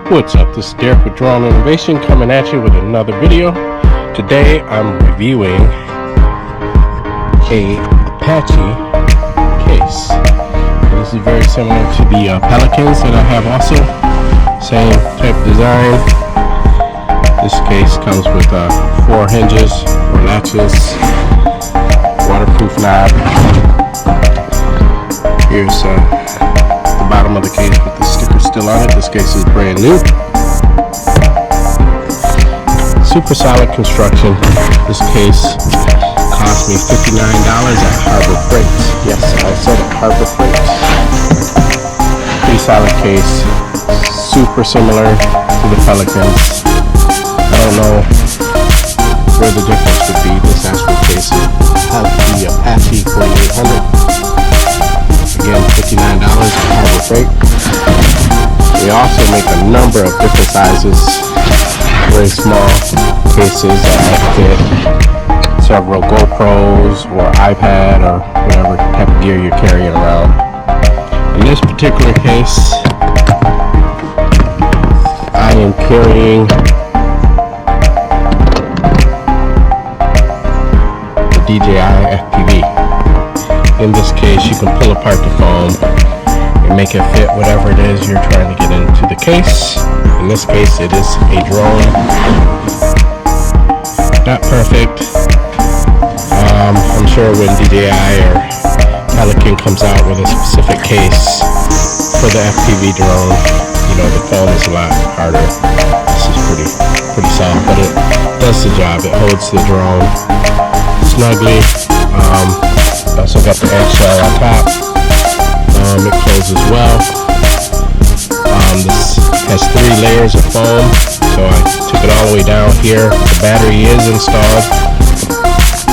What's up, this is Derek with Drone Innovation coming at you with another video. Today I'm reviewing a Apache case. This is very similar to the Pelicans that I have also. Same type of design. This case comes with 4 hinges or latches, waterproof knob. Here's the bottom of the case with the sticker still on it. This case is brand new. Super solid construction. This case cost me $59 at Harbor Freight. Yes, I said it, Harbor Freight. Pretty solid case. Super similar to the Pelicans. I don't know where the difference would be. This actual case has the Apache 4800. Again, $59 at Harbor Freight. They also make a number of different sizes, very small cases that fit several GoPros or iPad or whatever type of gear you're carrying around. In this particular case, I am carrying the DJI Fpv. In this case, you can pull apart the foam and make it fit whatever it is you're trying to get into the case. In this case, it is a drone. Not perfect. I'm sure when DJI or Pelican comes out with a specific case for the FPV drone, you know, the foam is a lot harder. This is pretty soft, but it does the job. It holds the drone snugly. Also got the eggshell on top. It closes well. This has 3 layers of foam, so I took it all the way down here. The battery is installed,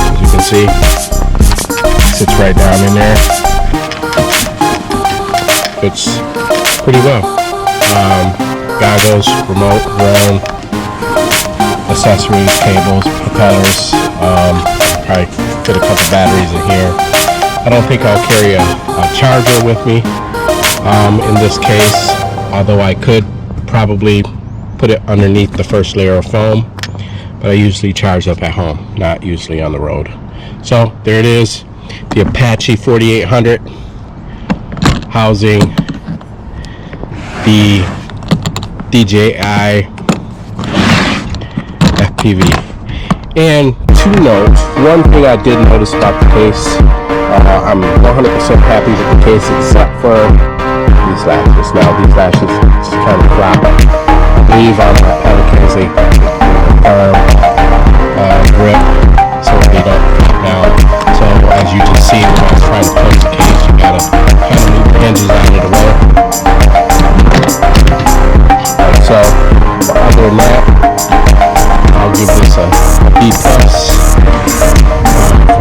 as you can see. It sits right down in there. Fits pretty well. Goggles, remote, drone, accessories, cables, propellers. Probably fit a couple batteries in here. I don't think I'll carry a charger with me in this case, although I could probably put it underneath the first layer of foam, but I usually charge up at home, not usually on the road. So there it is, the Apache 4800 housing the DJI FPV. And 2 notes. One thing I did notice about the case, I'm 100% happy with the case except for these latches. Now these latches just kind of flop. I believe on my Pelicans they firm grip so they don't flip down. So as you can see when I was trying to close the case, you gotta kind of move the hinges out of the way. So other than that, I'll give this a B+.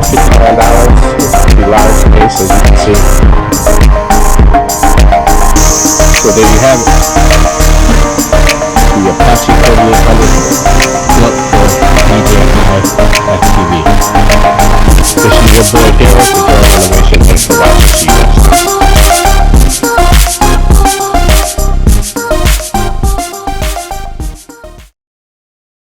$59. It's a pretty large case, as you can see. So there you have it. The Apache 4800 look for DJI FPV. This is your boy Derek with Drone Innovation. Thanks for watching. See you guys.